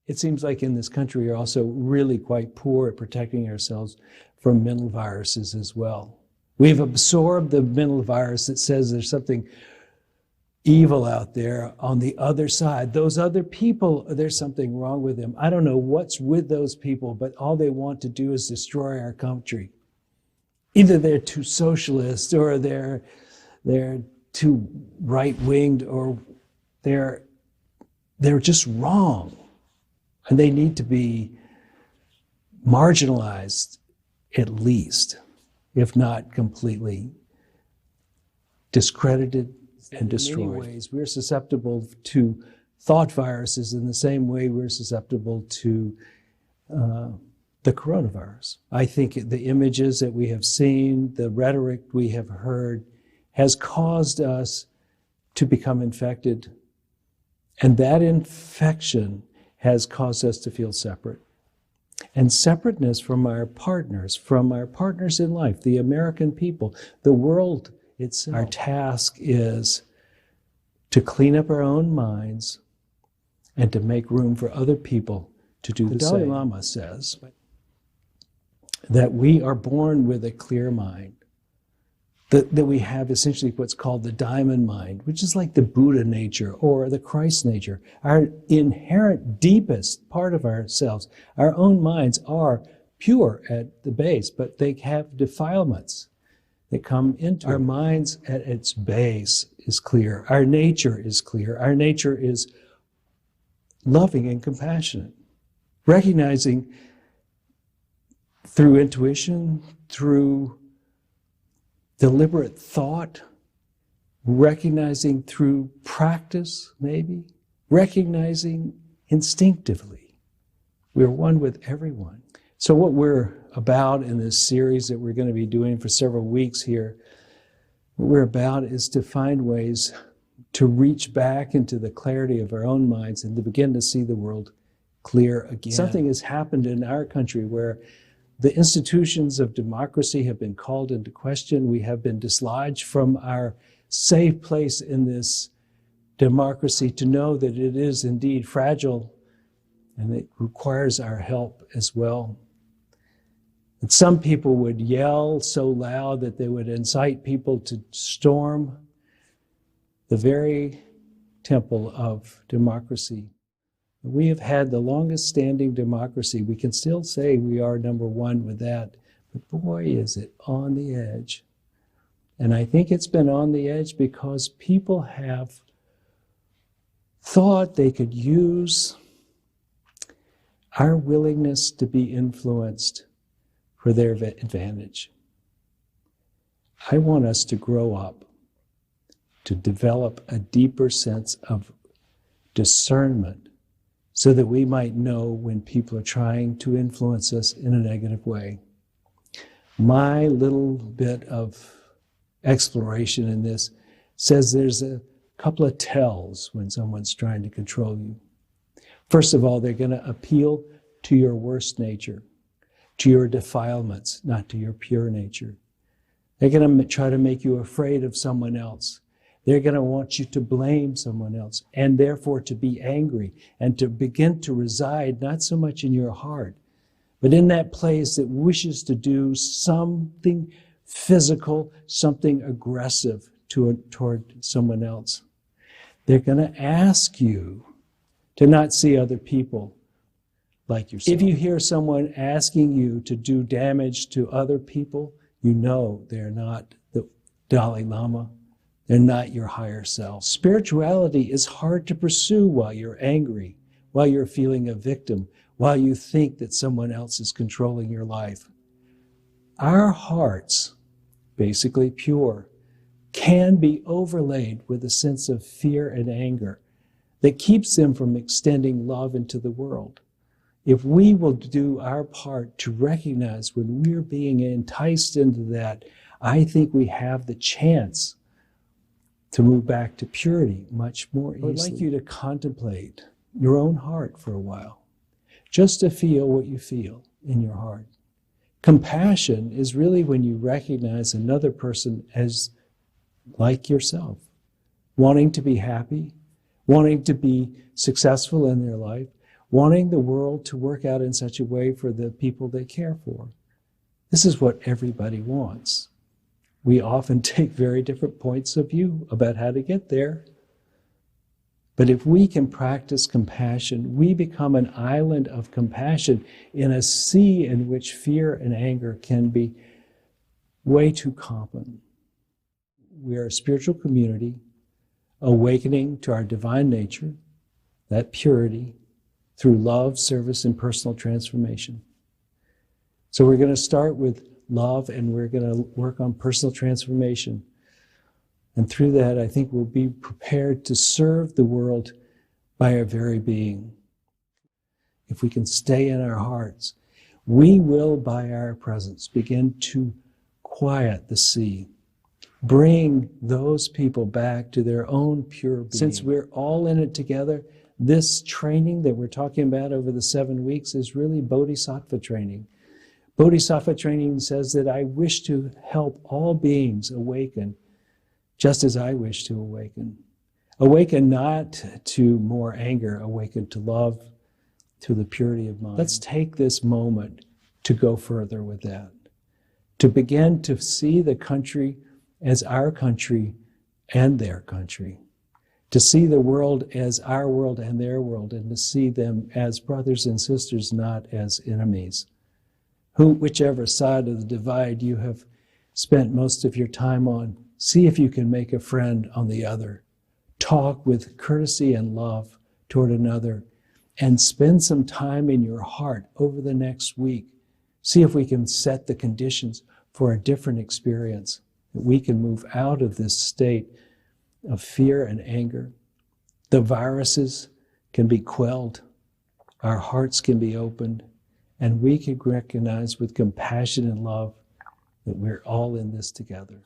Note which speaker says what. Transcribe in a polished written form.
Speaker 1: It seems like in this country we're also really quite poor at protecting ourselves from mental viruses as well. We've absorbed the mental virus that says there's something evil out there on the other side. Those other people, there's something wrong with them. I don't know what's with those people, but all they want to do is destroy our country. Either they're too socialist, or they're too right-winged, or they're just wrong. And they need to be marginalized, at least, if not completely discredited and destroyed. In many ways, we're susceptible to thought viruses in the same way we're susceptible to the coronavirus. I think the images that we have seen, the rhetoric we have heard, has caused us to become infected. And that infection has caused us to feel separate. And separateness from our partners in life, the American people, the world itself. Our task is to clean up our own minds and to make room for other people to do the same. The Dalai Lama says that we are born with a clear mind, that we have essentially what's called the diamond mind, which is like the Buddha nature or the Christ nature, our inherent deepest part of ourselves. Our own minds are pure at the base, but they have defilements that come into our minds. At its base is clear. Our nature is clear. Our nature is loving and compassionate, recognizing through intuition, through deliberate thought, recognizing through practice, maybe, recognizing instinctively. We're one with everyone. So what we're about in this series that we're going to be doing for several weeks here, what we're about is to find ways to reach back into the clarity of our own minds and to begin to see the world clear again. Something has happened in our country where the institutions of democracy have been called into question. We have been dislodged from our safe place in this democracy to know that it is indeed fragile and it requires our help as well. And some people would yell so loud that they would incite people to storm the very temple of democracy. We have had the longest standing democracy. We can still say we are number one with that, but boy, is it on the edge. And I think it's been on the edge because people have thought they could use our willingness to be influenced for their advantage. I want us to grow up, to develop a deeper sense of discernment, so that we might know when people are trying to influence us in a negative way. My little bit of exploration in this says there's a couple of tells when someone's trying to control you. First of all, they're going to appeal to your worst nature, to your defilements, not to your pure nature. They're going to try to make you afraid of someone else. They're going to want you to blame someone else and therefore to be angry and to begin to reside not so much in your heart, but in that place that wishes to do something physical, something aggressive toward someone else. They're going to ask you to not see other people like yourself. If you hear someone asking you to do damage to other people, you know they're not the Dalai Lama. They're not your higher self. Spirituality is hard to pursue while you're angry, while you're feeling a victim, while you think that someone else is controlling your life. Our hearts, basically pure, can be overlaid with a sense of fear and anger that keeps them from extending love into the world. If we will do our part to recognize when we're being enticed into that, I think we have the chance to move back to purity much more easily. I'd like you to contemplate your own heart for a while, just to feel what you feel in your heart. Compassion is really when you recognize another person as like yourself, wanting to be happy, wanting to be successful in their life, wanting the world to work out in such a way for the people they care for. This is what everybody wants. We often take very different points of view about how to get there. But if we can practice compassion, we become an island of compassion in a sea in which fear and anger can be way too common. We are a spiritual community awakening to our divine nature, that purity, through love, service, and personal transformation. So we're going to start with love, and we're going to work on personal transformation. And through that, I think we'll be prepared to serve the world by our very being. If we can stay in our hearts, we will, by our presence, begin to quiet the sea, bring those people back to their own pure being. Since we're all in it together, this training that we're talking about over the 7 weeks is really Bodhisattva training. Bodhisattva training says that I wish to help all beings awaken just as I wish to awaken. Awaken not to more anger, awaken to love, to the purity of mind. Let's take this moment to go further with that, to begin to see the country as our country and their country, to see the world as our world and their world, and to see them as brothers and sisters, not as enemies. Whichever side of the divide you have spent most of your time on, see if you can make a friend on the other. Talk with courtesy and love toward another, and spend some time in your heart over the next week. See if we can set the conditions for a different experience, that we can move out of this state of fear and anger. The viruses can be quelled, our hearts can be opened, and we can recognize with compassion and love that we're all in this together.